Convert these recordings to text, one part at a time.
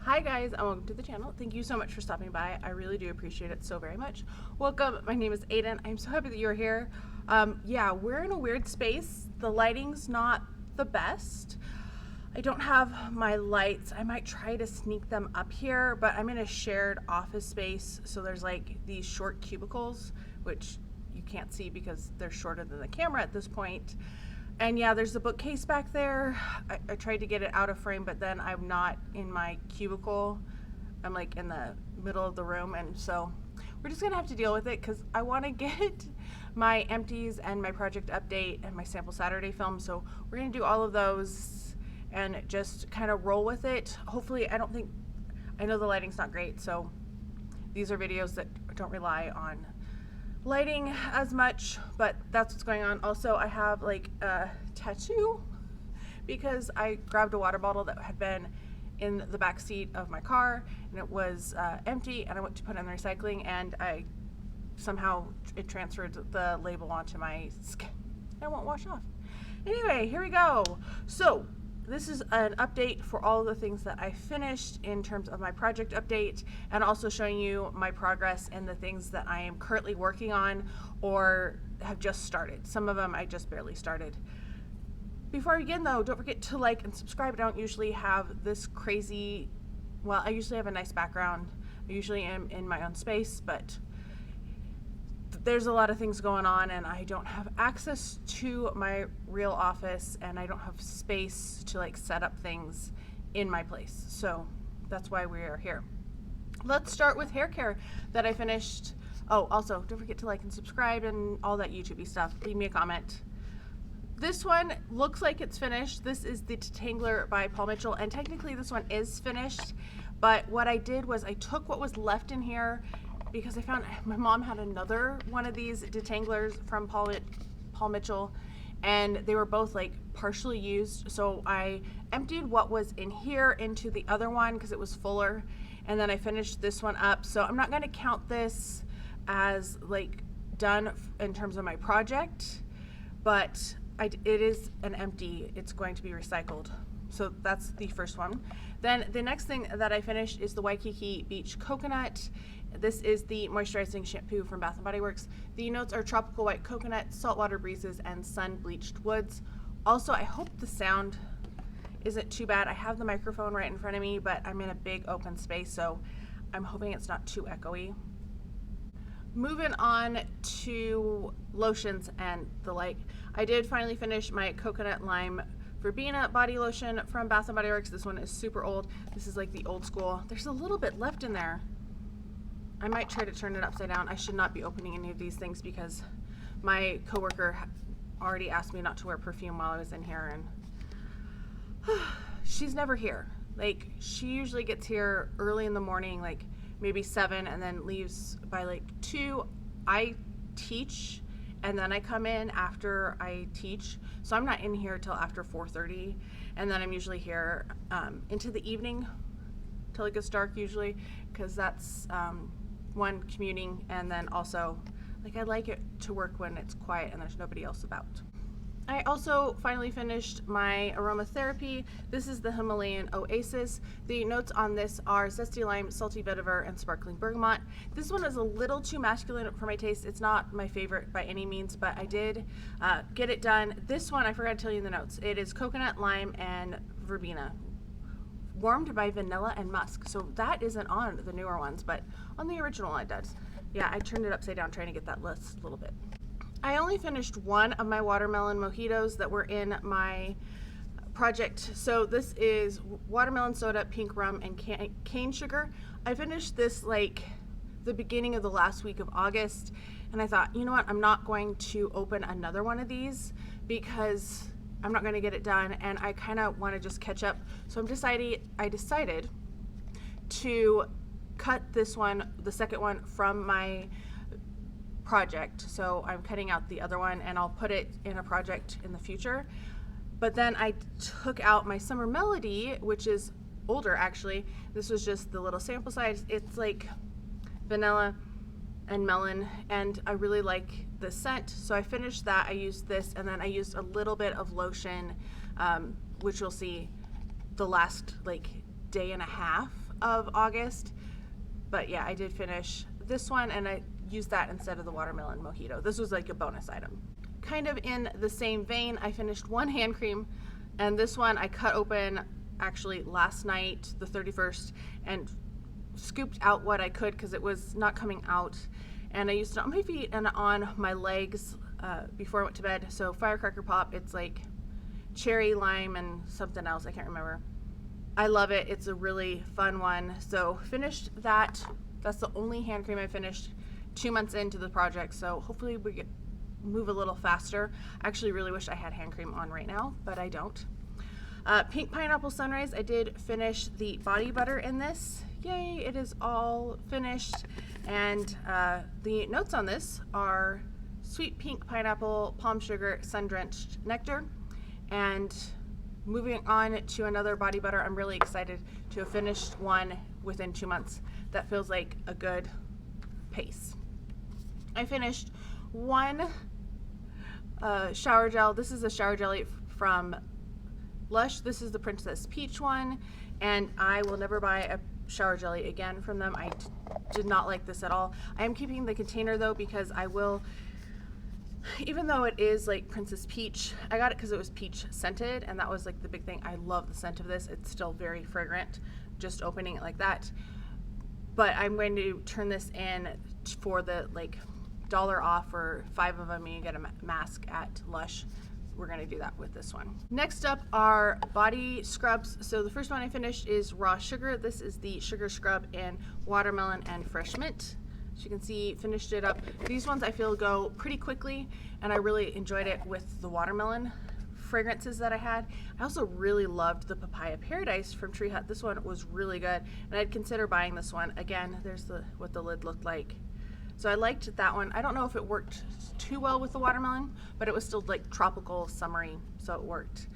Hi guys, and welcome to the channel. Thank you so much for stopping by. I really do appreciate it so very much. Welcome, my name is Aiden. I'm so happy that you're here. Yeah, we're in a weird space. The lighting's not the best. I don't have my lights. I might try to sneak them up here, but I'm in a shared office space, so there's like these short cubicles, which you can't see because they're shorter than the camera at this point. And yeah, there's a bookcase back there. I tried to get it out of frame, but then I'm not in my cubicle. I'm like in the middle of the room, and so we're just gonna have to deal with it because I want to get my empties and my project update and my sample Saturday film. So we're gonna do all of those and just kind of roll with it. Hopefully, I know the lighting's not great, so these are videos that don't rely on lighting as much, but that's what's going on. Also, I have like a tattoo because I grabbed a water bottle that had been in the back seat of my car and it was empty, and I went to put it in the recycling, and somehow it transferred the label onto my skin. It won't wash off. Anyway, here we go. So this is an update for all of the things that I finished in terms of my project update, and also showing you my progress in the things that I am currently working on or have just started. Some of them I just barely started. Before I begin though, don't forget to like and subscribe. I don't usually have this crazy, well, I usually have a nice background. I usually am in my own space, but there's a lot of things going on and I don't have access to my real office, and I don't have space to like set up things in my place. So that's why we are here. Let's start with hair care that I finished. Oh, also don't forget to like and subscribe and all that YouTube-y stuff. Leave me a comment. This one looks like it's finished. This is the Detangler by Paul Mitchell, and technically this one is finished, but what I did was I took what was left in here because I found my mom had another one of these detanglers from Paul Mitchell, and they were both like partially used. So I emptied what was in here into the other one because it was fuller, and then I finished this one up. So I'm not going to count this as like done in terms of my project, but it is an empty. It's going to be recycled. So that's the first one. Then the next thing that I finished is the Waikiki Beach Coconut. This is the moisturizing shampoo from Bath & Body Works. The notes are tropical white coconut, saltwater breezes, and sun-bleached woods. Also, I hope the sound isn't too bad. I have the microphone right in front of me, but I'm in a big open space, so I'm hoping it's not too echoey. Moving on to lotions and the like. I did finally finish my Coconut Lime Verbena body lotion from Bath & Body Works. This one is super old. This is like the old school. There's a little bit left in there. I might try to turn it upside down. I should not be opening any of these things because my coworker already asked me not to wear perfume while I was in here, and she's never here. Like, she usually gets here early in the morning, like maybe 7, and then leaves by like 2. I teach, and then I come in after I teach, so I'm not in here till after 4:30, and then I'm usually here into the evening till it gets dark usually, because that's one, commuting, and then also like I like it to work when it's quiet and there's nobody else about. I also finally finished my aromatherapy. This is the Himalayan Oasis. The notes on this are zesty lime, salty vetiver, and sparkling bergamot. This one is a little too masculine for my taste. It's not my favorite by any means, but I did get it done. This one, I forgot to tell you in the notes, it is coconut, lime, and verbena, warmed by vanilla and musk. So that isn't on the newer ones, but on the original one it does. Yeah, I turned it upside down trying to get that list a little bit. I only finished one of my watermelon mojitos that were in my project. So this is watermelon soda, pink rum, and cane sugar. I finished this like the beginning of the last week of August, and I thought, you know what, I'm not going to open another one of these because I'm not going to get it done, and I kind of want to just catch up. So I decided to cut this one, the second one, from my project. So I'm cutting out the other one, and I'll put it in a project in the future. But then I took out my Summer Melody, which is older actually. This was just the little sample size. It's like vanilla and melon, and I really like the scent, so I finished that. I used this, and then I used a little bit of lotion, which you'll see the last like day and a half of August. But yeah, I did finish this one, and I used that instead of the watermelon mojito. This was like a bonus item. Kind of in the same vein, I finished one hand cream, and this one I cut open actually last night, the 31st, and scooped out what I could because it was not coming out. And I used it on my feet and on my legs before I went to bed. So Firecracker Pop, it's like cherry, lime, and something else, I can't remember. I love it. It's a really fun one. So finished that. That's the only hand cream I finished 2 months into the project. So hopefully we move a little faster. I actually really wish I had hand cream on right now, but I don't. Pink Pineapple Sunrise, I did finish the body butter in this. Yay, it is all finished. And the notes on this are sweet pink pineapple, palm sugar, sun-drenched nectar. And moving on to another body butter, I'm really excited to have finished one within 2 months. That feels like a good pace. I finished one shower gel. This is a shower jelly from Lush. This is the Princess Peach one, and I will never buy a shower jelly again from them. I did not like this at all. I am keeping the container though, because I will, even though it is like Princess Peach, I got it because it was peach scented, and that was like the big thing. I love the scent of this. It's still very fragrant just opening it like that. But I'm going to turn this in for the like $1 off, or 5 of them and you get a mask at Lush. We're going to do that with this one. Next up are body scrubs. So the first one I finished is Raw Sugar. This is the sugar scrub in watermelon and fresh mint. As you can see, finished it up. These ones I feel go pretty quickly, and I really enjoyed it with the watermelon fragrances that I had. I also really loved the Papaya Paradise from Tree Hut. This one was really good, and I'd consider buying this one. Again, there's what the lid looked like. So I liked that one. I don't know if it worked too well with the watermelon, but it was still like tropical, summery, so it worked.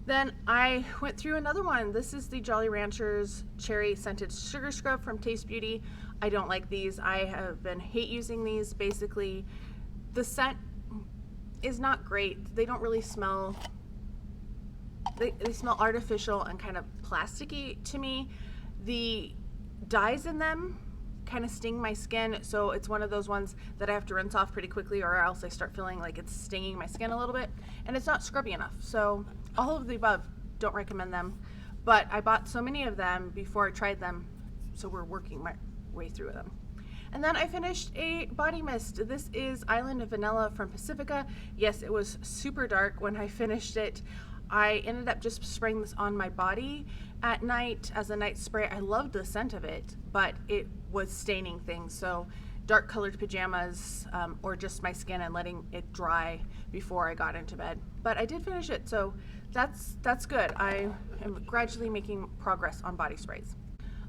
Then I went through another one. This is the Jolly Ranchers Cherry Scented Sugar Scrub from Taste Beauty. I don't like these. I have been hate using these. Basically, the scent is not great. They don't really smell, they smell artificial and kind of plasticky to me. The dyes in them kind of sting my skin, so it's one of those ones that I have to rinse off pretty quickly, or else I start feeling like it's stinging my skin a little bit, and it's not scrubby enough. So all of the above, don't recommend them, but I bought so many of them before I tried them, so we're working my way through them. And then I finished a body mist. This is Island of Vanilla from Pacifica. Yes, it was super dark when I finished it. I ended up just spraying this on my body at night as a night spray. I loved the scent of it, but it was staining things. So dark colored pajamas, or just my skin, and letting it dry before I got into bed. But I did finish it, so that's good. I am gradually making progress on body sprays.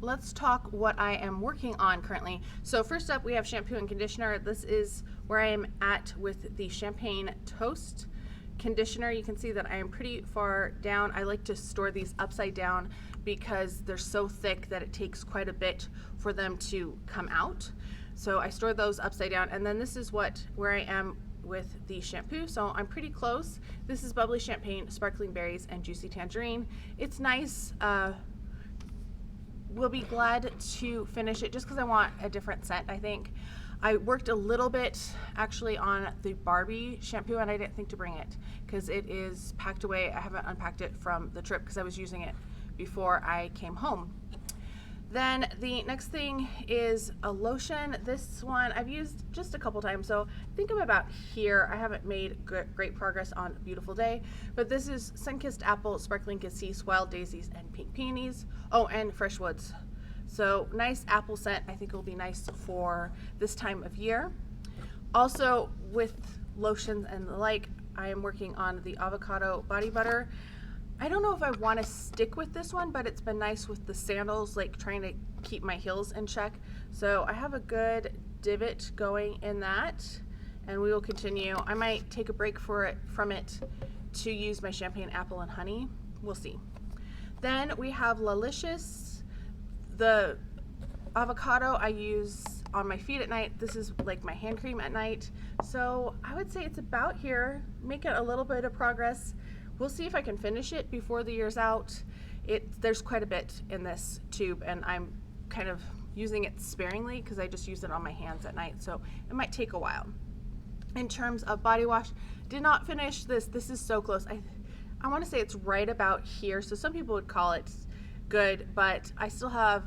Let's talk what I am working on currently. So first up, we have shampoo and conditioner. This is where I am at with the Champagne Toast conditioner. You can see that I am pretty far down. I like to store these upside down because they're so thick that it takes quite a bit for them to come out. So I store those upside down, and then this is where I am with the shampoo. So I'm pretty close. This is Bubbly Champagne, Sparkling Berries, and Juicy Tangerine. It's nice. We'll be glad to finish it just because I want a different scent, I think. I worked a little bit actually on the Barbie shampoo, and I didn't think to bring it because it is packed away. I haven't unpacked it from the trip because I was using it before I came home. Then the next thing is a lotion. This one I've used just a couple times, so I think I'm about here. I haven't made great progress on Beautiful Day, but this is Sunkissed Apple, Sparkling Cassis, Wild Daisies, and Pink Peonies. Oh, and Fresh Woods. So nice apple scent. I think it will be nice for this time of year. Also with lotions and the like, I am working on the avocado body butter. I don't know if I want to stick with this one, but it's been nice with the sandals, like trying to keep my heels in check. So I have a good divot going in that, and we will continue. I might take a break from it to use my Champagne Apple and Honey. We'll see. Then we have Lalicious. The avocado I use on my feet at night. This is like my hand cream at night. So I would say it's about here, making a little bit of progress. We'll see if I can finish it before the year's out. There's quite a bit in this tube, and I'm kind of using it sparingly because I just use it on my hands at night, so it might take a while. In terms of body wash, did not finish this. This is so close. I want to say it's right about here, so some people would call it good, but I still have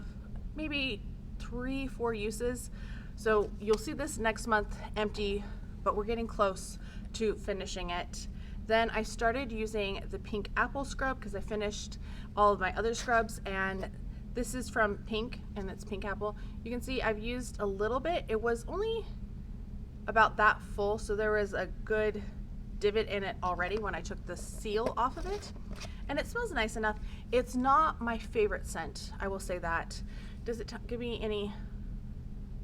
maybe 3-4 uses. So you'll see this next month empty, but we're getting close to finishing it. Then I started using the pink apple scrub because I finished all of my other scrubs, and this is from Pink, and it's pink apple. You can see I've used a little bit. It was only about that full, so there was a good divot in it already when I took the seal off of it, and it smells nice enough. It's not my favorite scent, I will say that. Does it give me any?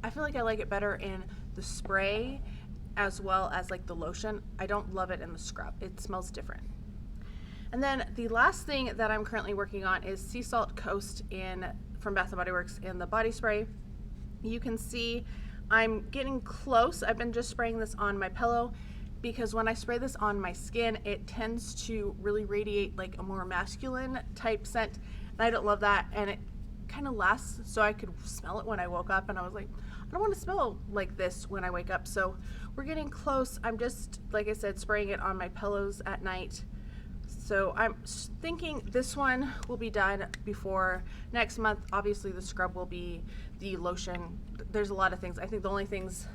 I feel like I like it better in the spray as well as like the lotion. I don't love it in the scrub. It smells different. And then the last thing that I'm currently working on is Sea Salt Coast from Bath & Body Works in the body spray. You can see I'm getting close. I've been just spraying this on my pillow because when I spray this on my skin, it tends to really radiate like a more masculine type scent, and I don't love that, and it kind of lasts, so I could smell it when I woke up, and I was like, I don't want to smell like this when I wake up. So we're getting close. I'm just, like I said, spraying it on my pillows at night. So I'm thinking this one will be done before next month. Obviously the scrub will be the lotion. There's a lot of things. I think the only things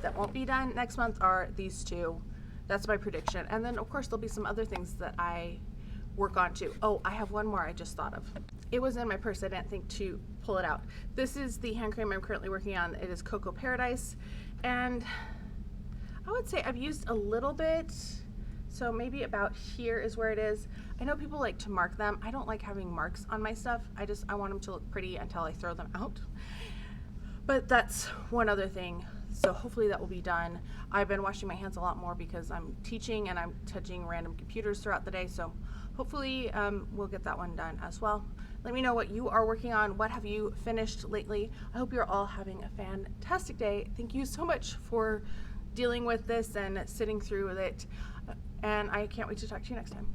that won't be done next month are these two. That's my prediction. And then of course there'll be some other things that I work on too. Oh, I have one more I just thought of. It was in my purse. I didn't think to pull it out. This is the hand cream I'm currently working on. It is Cocoa Paradise, and I would say I've used a little bit, so maybe about here is where it is. I know people like to mark them. I don't like having marks on my stuff. I want them to look pretty until I throw them out. But that's one other thing. So hopefully that will be done. I've been washing my hands a lot more because I'm teaching and I'm touching random computers throughout the day. So hopefully we'll get that one done as well. Let me know what you are working on. What have you finished lately? I hope you're all having a fantastic day. Thank you so much for dealing with this and sitting through with it. And I can't wait to talk to you next time.